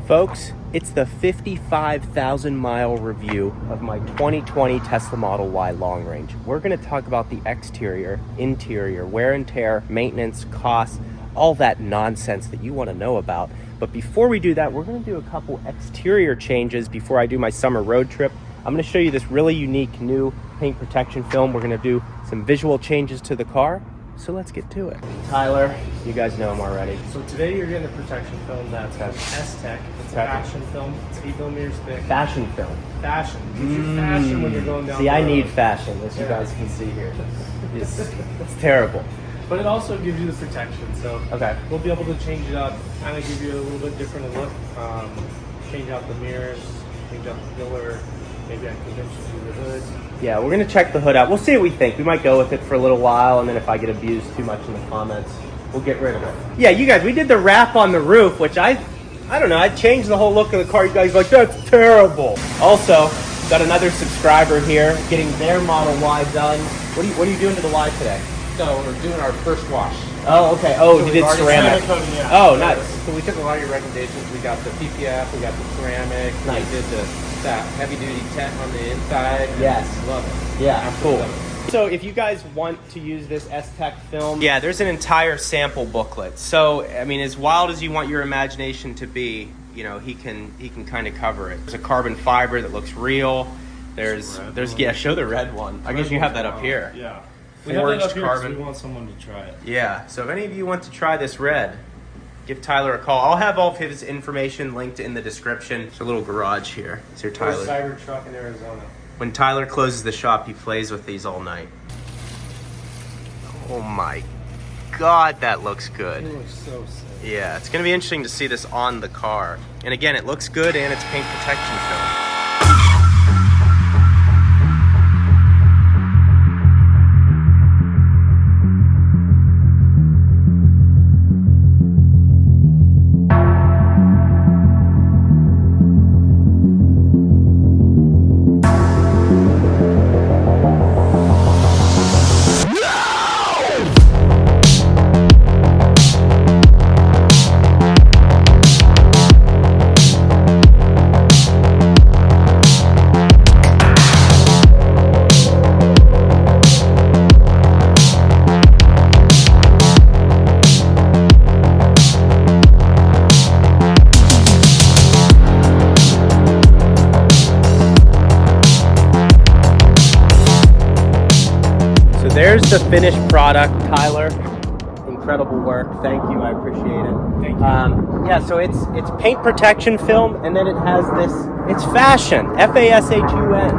Folks, it's the 55,000 mile review of my 2020 Tesla Model Y long range. We're going to talk about the exterior, interior, wear and tear, maintenance, costs, all that nonsense that you want to know about. But before we do that, we're going to do a couple exterior changes before I do my summer road trip. I'm going to show you this really unique new paint protection film. We're going to do some visual changes to the car. So let's get to it. Tyler, you guys know him already. So today you're getting a protection film that's S-Tech. It's a fashion film. It's 8 millimeters thick. Fashion film. Fashion. Gives you fashion when you're going down See, the I road. need fashion, as you guys can see here. It's terrible. But it also gives you the protection. So Okay. we'll be able to change it up, kind of give you a little bit different look. Change out the mirrors, change out the pillar. Maybe I can convince you to do the hood. Yeah, we're gonna check the hood out. We'll see what we think. We might go with it for a little while, and then if I get abused too much in the comments, we'll get rid of it. Yeah, you guys, we did the wrap on the roof, which I don't know, I changed the whole look of the car. You guys are like, that's terrible. Also, got another subscriber here getting their Model Y done. What are you doing to the Y today? So we're doing our first wash. Oh, okay. Oh, you did ceramic. Coating, yeah. Oh, nice. So we took a lot of your recommendations. We got the PPF, we got the ceramic, Nice. we did that heavy duty tent on the inside. Yes. Love it. Yeah, Absolutely cool. love it. So if you guys want to use this S-Tech film, yeah, there's an entire sample booklet. So, I mean, as wild as you want your imagination to be, you know, he can kind of cover it. There's a carbon fiber that looks real. There's yeah, show the red one. I guess you have that up here. Yeah. We have that Forged up here 'cause carbon. we want someone to try it. Yeah, so if any of you want to try this red, give Tyler a call. I'll have all of his information linked in the description. There's a little garage here. It's your There's a Tyler. Cybertruck in Arizona. When Tyler closes the shop, he plays with these all night. Oh my God, that looks good. It looks so sick. Yeah, it's gonna be interesting to see this on the car. And again, it looks good and it's paint protection film. There's the finished product, Tyler. Incredible work. Thank you. I appreciate it. Thank you. Yeah, so it's paint protection film, and then it has this. It's fashion. FASHUN.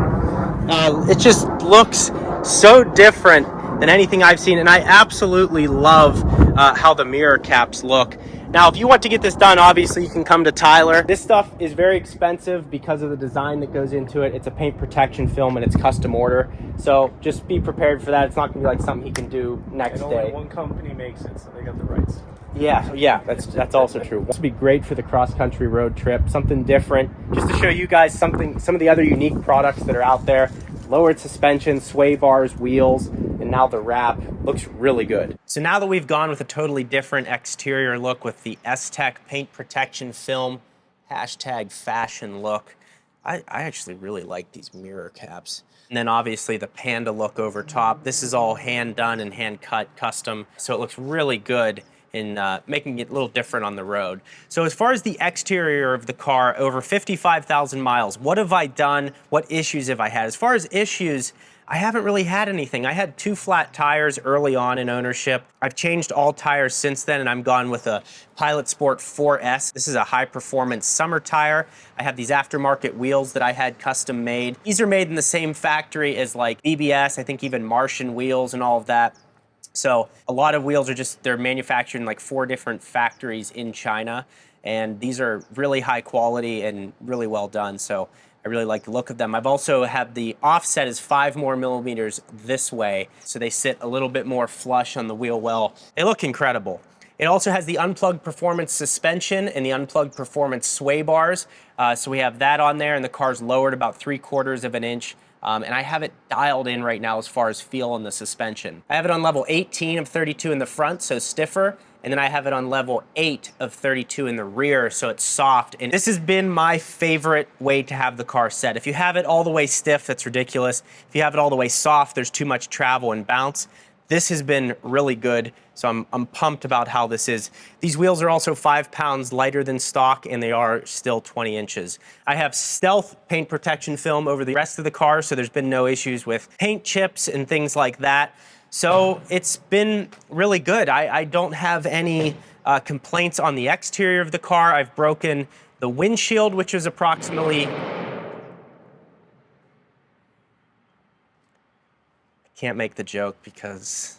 It just looks so different than anything I've seen, and I absolutely love how the mirror caps look. Now, if you want to get this done, obviously you can come to Tyler. This stuff is very expensive because of the design that goes into it. It's a paint protection film and it's custom order. So just be prepared for that. It's not gonna be like something he can do next And day. only one company makes it, so they got the rights. Yeah, that's also true. This would be great for the cross-country road trip, something different, just to show you guys some of the other unique products that are out there. Lowered suspension, sway bars, wheels, and now the wrap looks really good. So now that we've gone with a totally different exterior look with the S-Tech paint protection film, #fashion look, I actually really like these mirror caps. And then obviously the Panda look over top. This is all hand done and hand cut custom, so it looks really good in making it a little different on the road. So as far as the exterior of the car, over 55,000 miles, what have I done? What issues have I had? As far as issues, I haven't really had anything. I had 2 flat tires early on in ownership. I've changed all tires since then, and I'm gone with a Pilot Sport 4S. This is a high-performance summer tire. I have these aftermarket wheels that I had custom made. These are made in the same factory as like BBS, I think even Martian wheels and all of that. So a lot of wheels are they're manufactured in like 4 different factories in China, and these are really high quality and really well done. So I really like the look of them. I've also had the offset is 5 more millimeters this way, so they sit a little bit more flush on the wheel well. They look incredible. It also has the unplugged performance suspension and the unplugged performance sway bars. So we have that on there, and the car's lowered about 3/4 of an inch. And I have it dialed in right now as far as feel on the suspension. I have it on level 18 of 32 in the front, so stiffer, and then I have it on level 8 of 32 in the rear, so it's soft. And this has been my favorite way to have the car set. If you have it all the way stiff, that's ridiculous. If you have it all the way soft, there's too much travel and bounce. This has been really good, so I'm pumped about how this is. These wheels are also 5 pounds lighter than stock, and they are still 20 inches. I have stealth paint protection film over the rest of the car, so there's been no issues with paint chips and things like that. So it's been really good. I don't have any complaints on the exterior of the car. I've broken the windshield, which is approximately... Can't make the joke because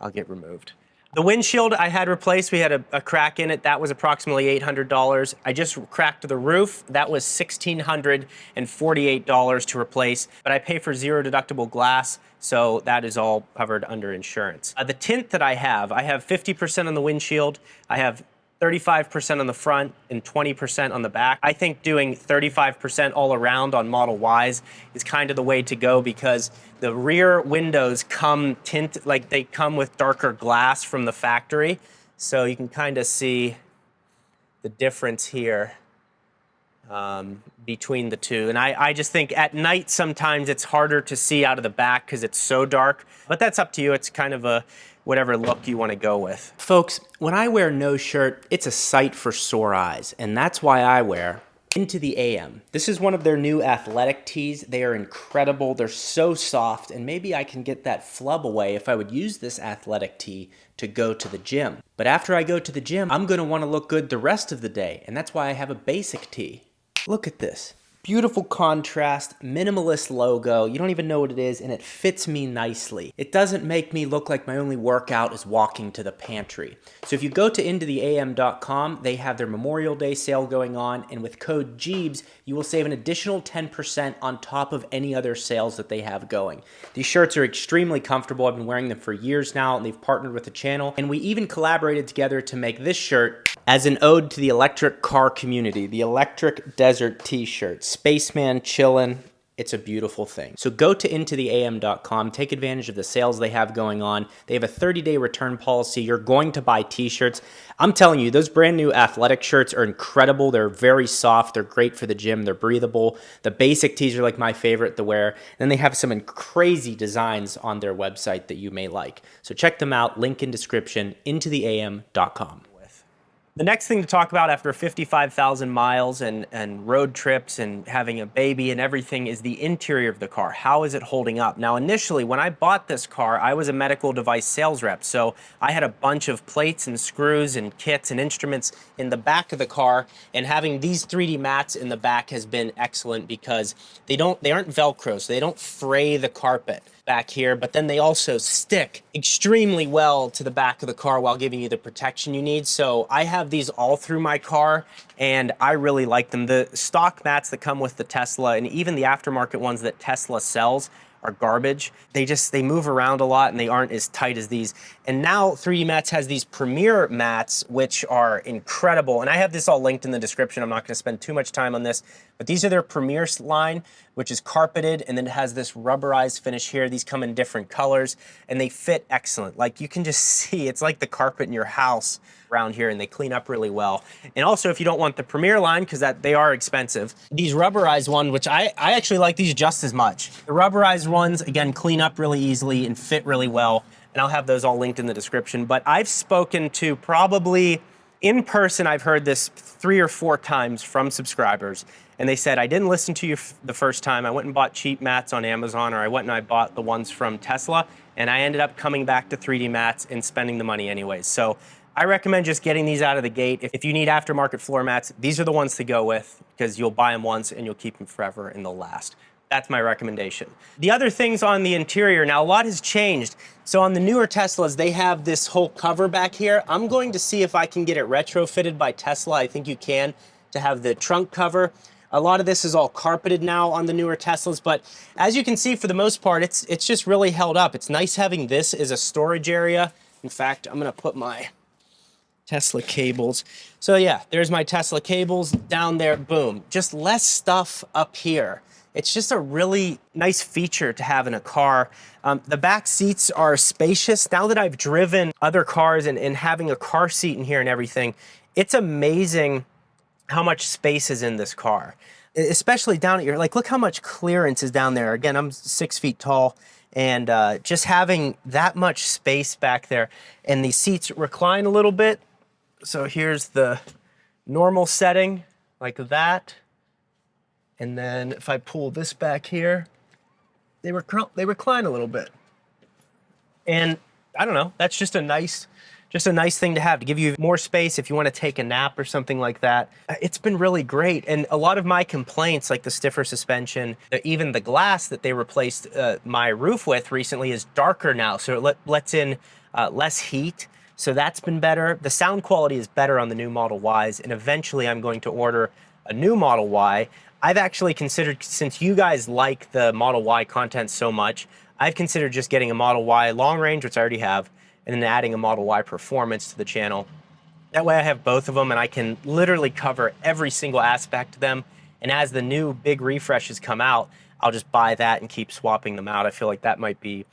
I'll get removed. The windshield I had replaced, we had a crack in it. That was approximately $800. I just cracked the roof. That was $1,648 to replace, but I pay for 0 deductible glass, so that is all covered under insurance. The tint that I have 50% on the windshield. I have 35% on the front and 20% on the back. I think doing 35% all around on Model Ys is kind of the way to go because the rear windows come tint, like they come with darker glass from the factory. So you can kind of see the difference here between the two. And I just think at night sometimes it's harder to see out of the back because it's so dark, but that's up to you. It's kind of a whatever look you want to go with. Folks, when I wear no shirt, it's a sight for sore eyes, and that's why I wear Into the AM. This is one of their new athletic tees. They are incredible. They're so soft, and maybe I can get that flub away if I would use this athletic tee to go to the gym. But after I go to the gym, I'm going to want to look good the rest of the day, and that's why I have a basic tee. Look at this. Beautiful contrast, minimalist logo. You don't even know what it is, and it fits me nicely. It doesn't make me look like my only workout is walking to the pantry. So if you go to INTOTHEAM.com, they have their Memorial Day sale going on, and with code Gjeebs, you will save an additional 10% on top of any other sales that they have going. These shirts are extremely comfortable. I've been wearing them for years now, and they've partnered with the channel, and we even collaborated together to make this shirt as an ode to the electric car community, the Electric Desert T-shirt. Spaceman chillin'. It's a beautiful thing. So go to INTOTHEAM.com, take advantage of the sales they have going on. They have a 30-day return policy. You're going to buy t-shirts. I'm telling you, those brand new athletic shirts are incredible. They're very soft. They're great for the gym. They're breathable. The basic tees are like my favorite to wear. Then they have some crazy designs on their website that you may like. So check them out. Link in description, INTOTHEAM.com. The next thing to talk about after 55,000 miles and road trips and having a baby and everything is the interior of the car. How is it holding up? Now, initially, when I bought this car, I was a medical device sales rep, so I had a bunch of plates and screws and kits and instruments in the back of the car, and having these 3D mats in the back has been excellent because they aren't Velcro, so they don't fray the carpet back here, but then they also stick extremely well to the back of the car while giving you the protection you need. So I have these all through my car, and I really like them. The stock mats that come with the Tesla and even the aftermarket ones that Tesla sells are garbage. They move around a lot and they aren't as tight as these. And now 3D Mats has these Premier mats, which are incredible. And I have this all linked in the description. I'm not going to spend too much time on this, but these are their Premier line, which is carpeted, and then it has this rubberized finish here. These come in different colors and they fit excellent. Like you can just see, it's like the carpet in your house around here, and they clean up really well. And also, if you don't want the Premier line, because they are expensive, these rubberized ones, which I actually like these just as much. The rubberized ones, again, clean up really easily and fit really well, and I'll have those all linked in the description. But I've spoken to probably, in person, I've heard this 3 or 4 times from subscribers, and they said, I didn't listen to you the first time. I went and bought cheap mats on Amazon, or I went and I bought the ones from Tesla, and I ended up coming back to 3D Mats and spending the money anyways. So I recommend just getting these out of the gate. If you need aftermarket floor mats, these are the ones to go with because you'll buy them once and you'll keep them forever and they'll last. That's my recommendation. The other things on the interior, now a lot has changed. So on the newer Teslas, they have this whole cover back here. I'm going to see if I can get it retrofitted by Tesla. I think you can, to have the trunk cover. A lot of this is all carpeted now on the newer Teslas, but as you can see, for the most part, it's just really held up. It's nice having this as a storage area. In fact, I'm gonna put my Tesla cables. So yeah, there's my Tesla cables down there, boom. Just less stuff up here. It's just a really nice feature to have in a car. The back seats are spacious. Now that I've driven other cars and having a car seat in here and everything, it's amazing how much space is in this car. Especially down at your, like, look how much clearance is down there. Again, I'm 6 feet tall, and just having that much space back there. And the seats recline a little bit. So here's the normal setting, like that. And then if I pull this back here, they recline a little bit. And I don't know, that's just a nice thing to have, to give you more space if you want to take a nap or something like that. It's been really great. And a lot of my complaints, like the stiffer suspension, even the glass that they replaced my roof with recently is darker now. So it lets in less heat. So that's been better. The sound quality is better on the new Model Ys. And eventually I'm going to order a new Model Y. I've actually considered, since you guys like the Model Y content so much, I've considered just getting a Model Y long range, which I already have, and then adding a Model Y Performance to the channel. That way I have both of them and I can literally cover every single aspect of them. And as the new big refreshes come out, I'll just buy that and keep swapping them out. I feel like that might be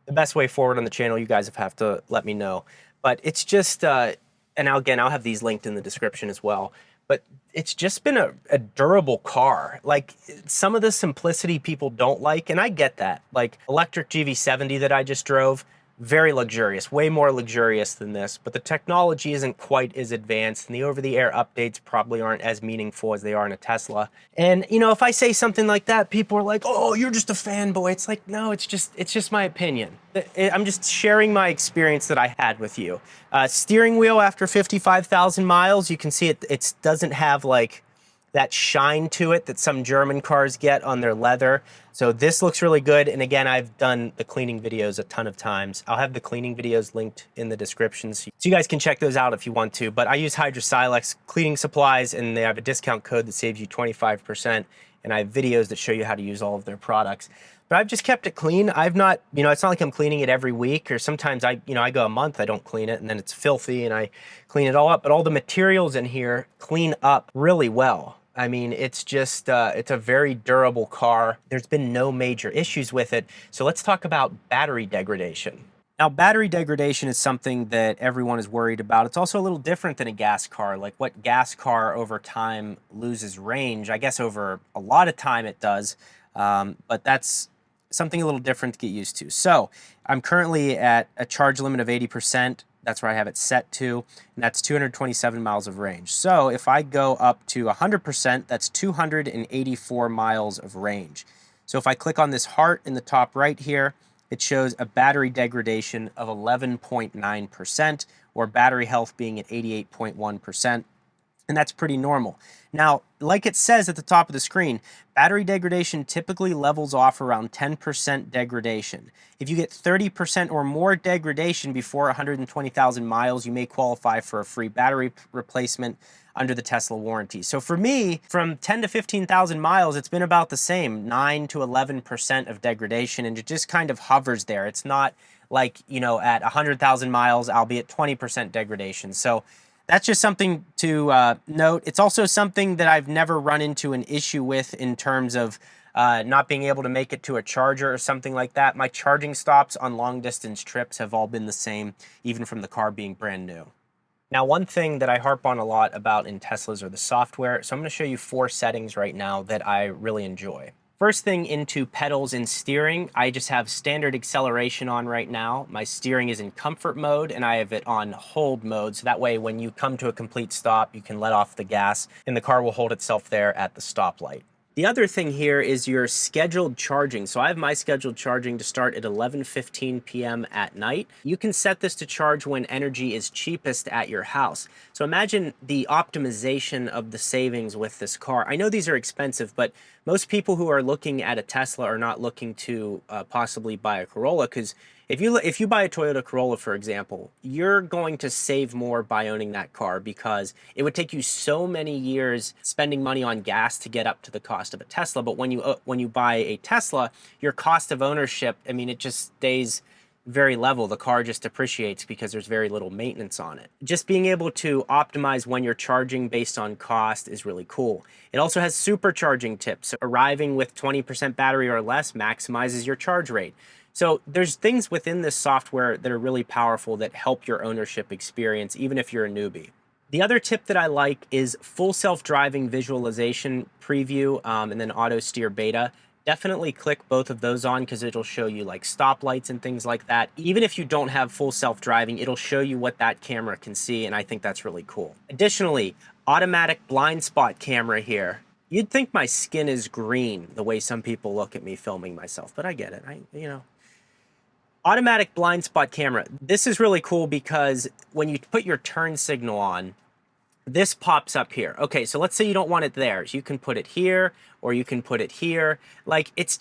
the best way forward on the channel. You guys have to let me know. But it's just, and again, I'll have these linked in the description as well. But it's just been a durable car. Like, some of the simplicity people don't like, and I get that. Like, electric GV70 that I just drove, very luxurious, way more luxurious than this, but the technology isn't quite as advanced, and the over-the-air updates probably aren't as meaningful as they are in a Tesla. And, you know, if I say something like that, people are like, oh, you're just a fanboy. It's like, no, it's just my opinion. I'm just sharing my experience that I had with you. Steering wheel after 55,000 miles, you can see it doesn't have like that shine to it that some German cars get on their leather. So this looks really good. And again, I've done the cleaning videos a ton of times. I'll have the cleaning videos linked in the description, so you guys can check those out if you want to. But I use Hydrosilex cleaning supplies, and they have a discount code that saves you 25%. And I have videos that show you how to use all of their products. But I've just kept it clean. I've not, you know, it's not like I'm cleaning it every week, or sometimes I go a month, I don't clean it, and then it's filthy and I clean it all up. But all the materials in here clean up really well. I mean, it's just, it's a very durable car. There's been no major issues with it. So let's talk about battery degradation. Now, battery degradation is something that everyone is worried about. It's also a little different than a gas car. Like, what gas car over time loses range? I guess over a lot of time it does, but that's something a little different to get used to. So I'm currently at a charge limit of 80%. That's where I have it set to, and that's 227 miles of range. So if I go up to 100%, that's 284 miles of range. So if I click on this heart in the top right here, it shows a battery degradation of 11.9%, or battery health being at 88.1%. And that's pretty normal. Now, like it says at the top of the screen, battery degradation typically levels off around 10% degradation. If you get 30% or more degradation before 120,000 miles, you may qualify for a free battery replacement under the Tesla warranty. So for me, from 10 to 15,000 miles, it's been about the same, 9 to 11% of degradation, and it just kind of hovers there. It's not like, you know, at 100,000 miles, I'll be at 20% degradation. So that's just something to note. It's also something that I've never run into an issue with in terms of not being able to make it to a charger or something like that. My charging stops on long distance trips have all been the same, even from the car being brand new. Now, one thing that I harp on a lot about in Teslas are the software. So I'm going to show you 4 settings right now that I really enjoy. First thing, into pedals and steering, I just have standard acceleration on right now. My steering is in comfort mode, and I have it on hold mode. So that way, when you come to a complete stop, you can let off the gas and the car will hold itself there at the stoplight. The other thing here is your scheduled charging. So I have my scheduled charging to start at 11:15 p.m. at night. You can set this to charge when energy is cheapest at your house. So imagine the optimization of the savings with this car. I know these are expensive, but most people who are looking at a Tesla are not looking to possibly buy a Corolla, because if you buy a Toyota Corolla, for example, you're going to save more by owning that car, because it would take you so many years spending money on gas to get up to the cost of a Tesla. But when you buy a Tesla, your cost of ownership, I mean, it just stays very level. The car just appreciates because there's very little maintenance on it. Just being able to optimize when you're charging based on cost is really cool. It also has supercharging tips. So arriving with 20% battery or less maximizes your charge rate. So there's things within this software that are really powerful that help your ownership experience, even if you're a newbie. The other tip that I like is full self-driving visualization preview and then auto steer beta. Definitely click both of those on because it'll show you like stoplights and things like that. Even if you don't have full self-driving, it'll show you what that camera can see, and I think that's really cool. Additionally, automatic blind spot camera here. You'd think my skin is green the way some people look at me filming myself, but I get it. Automatic blind spot camera. This is really cool because when you put your turn signal on, this pops up here. Okay, so let's say you don't want it there. So you can put it here or you can put it here. Like, it's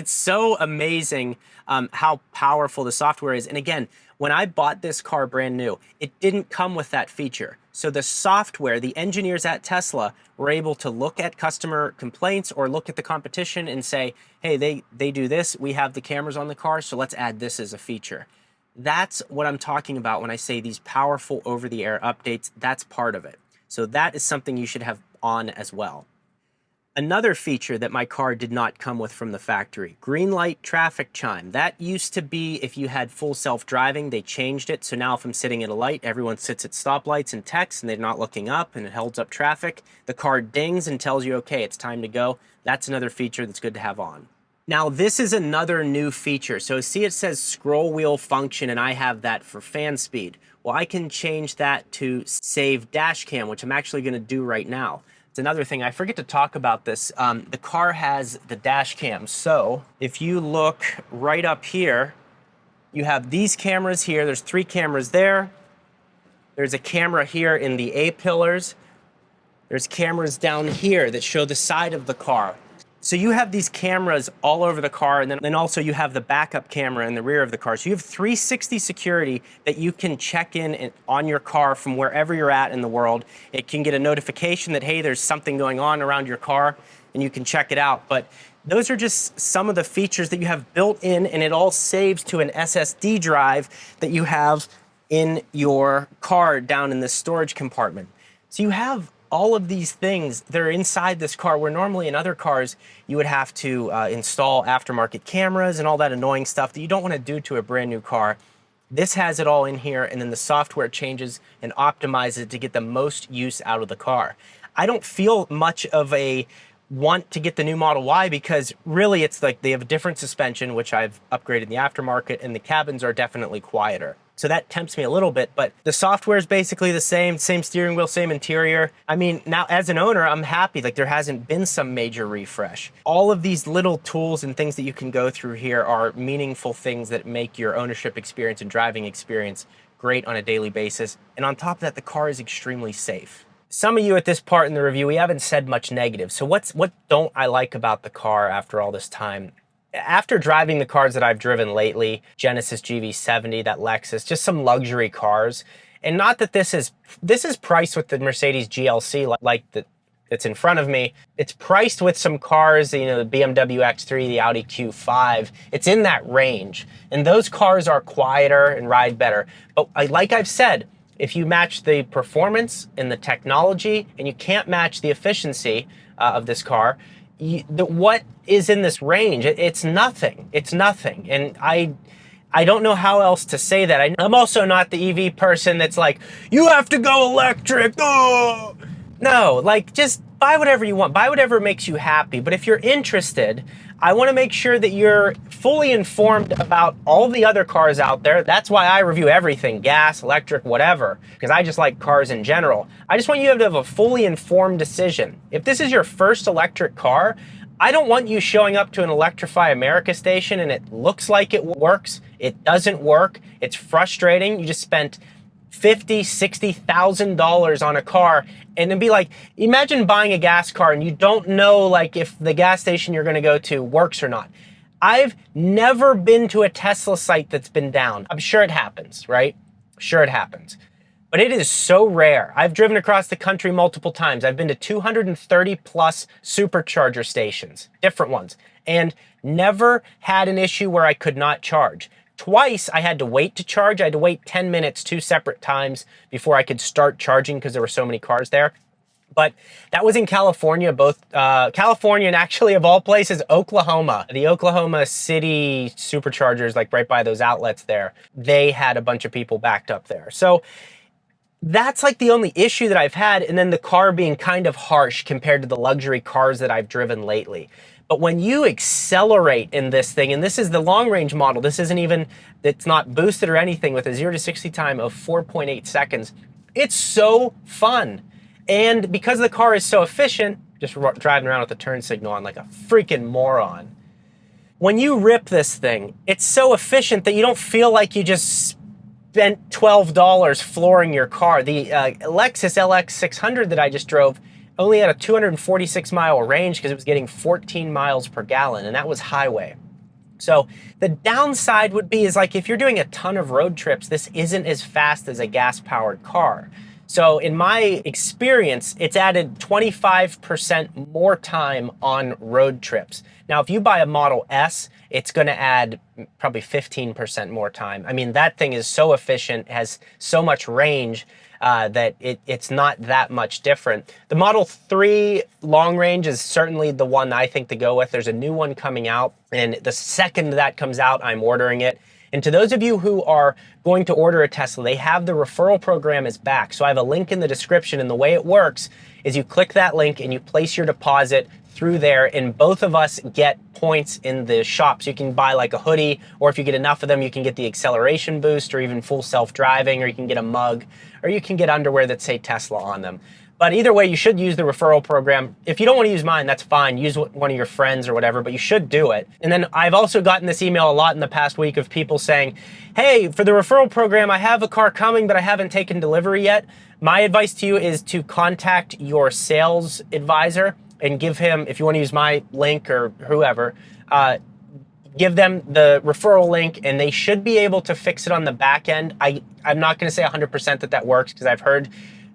so amazing how powerful the software is. And again, when I bought this car brand new, it didn't come with that feature. So the software, the engineers at Tesla were able to look at customer complaints or look at the competition and say, hey, they do this. We have the cameras on the car, so let's add this as a feature. That's what I'm talking about when I say these powerful over-the-air updates. That's part of it. So that is something you should have on as well. Another feature that my car did not come with from the factory, green light traffic chime. That used to be if you had full self-driving, they changed it. So now if I'm sitting at a light, everyone sits at stoplights and texts and they're not looking up and it holds up traffic. The car dings and tells you, okay, it's time to go. That's another feature that's good to have on. Now, this is another new feature. So see, it says scroll wheel function, and I have that for fan speed. Well, I can change that to save dash cam, which I'm actually going to do right now. It's another thing. I forget to talk about this. The car has the dash cam. So if you look right up here, you have these cameras here. There's 3 cameras there. There's a camera here in the A-pillars. There's cameras down here that show the side of the car. So you have these cameras all over the car, and then also you have the backup camera in the rear of the car. So you have 360 security that you can check in on your car from wherever you're at in the world. It can get a notification that, hey, there's something going on around your car, and you can check it out. But those are just some of the features that you have built in, and it all saves to an SSD drive that you have in your car down in the storage compartment. So you have all of these things that are inside this car, where normally in other cars you would have to install aftermarket cameras and all that annoying stuff that you don't want to do to a brand new car. This has it all in here, and then the software changes and optimizes it to get the most use out of the car. I don't feel much of a want to get the new Model Y because really it's like they have a different suspension, which I've upgraded in the aftermarket, and the cabins are definitely quieter. So that tempts me a little bit, but the software is basically the same steering wheel, same interior. I mean, now as an owner, I'm happy. Like, there hasn't been some major refresh. All of these little tools and things that you can go through here are meaningful things that make your ownership experience and driving experience great on a daily basis. And on top of that, the car is extremely safe. Some of you at this part in the review, we haven't said much negative. So what don't I like about the car after all this time? After driving the cars that I've driven lately, Genesis GV70, that Lexus, just some luxury cars, and not that this is priced with the Mercedes GLC that's in front of me. It's priced with some cars, you know, the BMW X3, the Audi Q5. It's in that range, and those cars are quieter and ride better. But like I've said, if you match the performance and the technology, and you can't match the efficiency of this car, what is in this range? It's nothing. It's nothing. And I don't know how else to say that. I'm also not the EV person that's like, you have to go electric. Oh! No, like, just buy whatever you want. Buy whatever makes you happy. But if you're interested, I want to make sure that you're fully informed about all the other cars out there. That's why I review everything, gas, electric, whatever, because I just like cars in general. I just want you to have a fully informed decision. If this is your first electric car, I don't want you showing up to an Electrify America station and it looks like it works. It doesn't work. It's frustrating. You just spent $50,000, $60,000 on a car, and then be like, imagine buying a gas car and you don't know like if the gas station you're going to go to works or not. I've never been to a Tesla site that's been down. I'm sure it happens, right? Sure it happens. But it is so rare. I've driven across the country multiple times. I've been to 230 plus supercharger stations, different ones, and never had an issue where I could not charge. Twice I had to wait to charge. I had to wait 10 minutes 2 separate times before I could start charging because there were so many cars there. But that was in California, both California and actually, of all places, Oklahoma. The Oklahoma City superchargers, like right by those outlets there, they had a bunch of people backed up there. So that's like the only issue that I've had. And then the car being kind of harsh compared to the luxury cars that I've driven lately. But when you accelerate in this thing, and this is the long range model, this isn't even, it's not boosted or anything, with a 0 to 60 time of 4.8 seconds. It's so fun. And because the car is so efficient, just driving around with the turn signal on like a freaking moron. When you rip this thing, it's so efficient that you don't feel like you just spent $12 flooring your car. The Lexus LX 600 that I just drove only had a 246 mile range because it was getting 14 miles per gallon, and that was highway. So the downside would be is like if you're doing a ton of road trips, this isn't as fast as a gas-powered car. So in my experience, it's added 25% more time on road trips. Now, if you buy a Model S, it's going to add probably 15% more time. I mean, that thing is so efficient, has so much range that it's not that much different. The Model 3 long range is certainly the one I think to go with. There's a new one coming out, and the second that comes out, I'm ordering it. And to those of you who are going to order a Tesla, they have the referral program is back. So I have a link in the description, and the way it works is you click that link and you place your deposit through there, and both of us get points in the shop. So you can buy like a hoodie, or if you get enough of them, you can get the acceleration boost, or even full self-driving, or you can get a mug, or you can get underwear that say Tesla on them. But either way, you should use the referral program. If you don't want to use mine, that's fine. Use one of your friends or whatever, but you should do it. And then I've also gotten this email a lot in the past week of people saying, hey, for the referral program, I have a car coming, but I haven't taken delivery yet. My advice to you is to contact your sales advisor and give him, if you want to use my link or whoever, give them the referral link, and they should be able to fix it on the back end. I'm not going to say 100% that works, because I've heard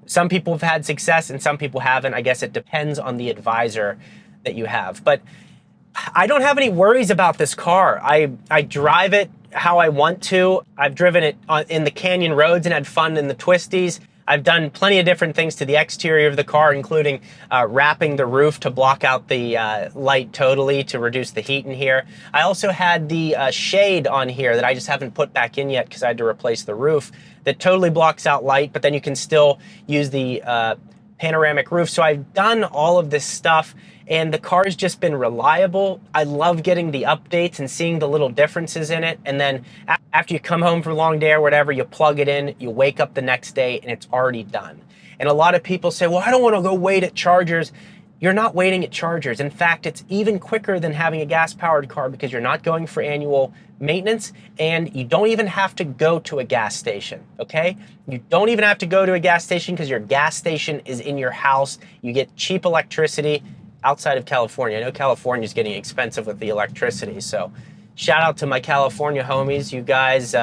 some people have had success and some people haven't. I guess it depends on the advisor that you have. But I don't have any worries about this car. I drive it how I want to. I've driven it in the canyon roads and had fun in the twisties. I've done plenty of different things to the exterior of the car, including wrapping the roof to block out the light totally to reduce the heat in here. I also had the shade on here that I just haven't put back in yet because I had to replace the roof, that totally blocks out light, but then you can still use the panoramic roof. So I've done all of this stuff, and the car's just been reliable. I love getting the updates and seeing the little differences in it. And then after you come home for a long day or whatever, you plug it in, you wake up the next day, and it's already done. And a lot of people say, well, I don't want to go wait at chargers. You're not waiting at chargers. In fact, it's even quicker than having a gas-powered car because you're not going for annual maintenance, and you don't even have to go to a gas station, okay? You don't even have to go to a gas station because your gas station is in your house. You get cheap electricity outside of California. I know California is getting expensive with the electricity, so shout out to my California homies. You guys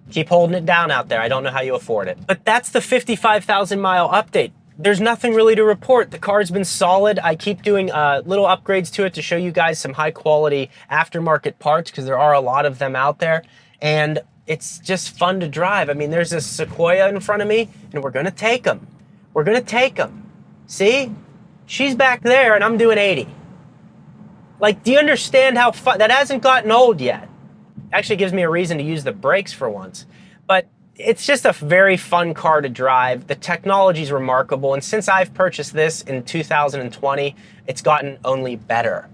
keep holding it down out there. I don't know how you afford it. But that's the 55,000 mile update. There's nothing really to report. The car's been solid. I keep doing little upgrades to it to show you guys some high quality aftermarket parts, because there are a lot of them out there, and it's just fun to drive. I mean, there's a Sequoia in front of me, and we're gonna take them. We're gonna take them. See? She's back there, and I'm doing 80. Like, do you understand how fun? That hasn't gotten old yet. Actually gives me a reason to use the brakes for once. But it's just a very fun car to drive. The technology is remarkable, and since I've purchased this in 2020, it's gotten only better.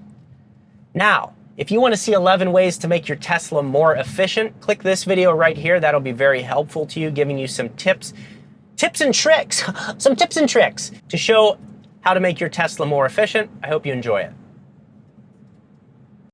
Now, if you want to see 11 ways to make your Tesla more efficient, click this video right here. That'll be very helpful to you, giving you some tips and tricks, some tips and tricks to show how to make your Tesla more efficient. I hope you enjoy it.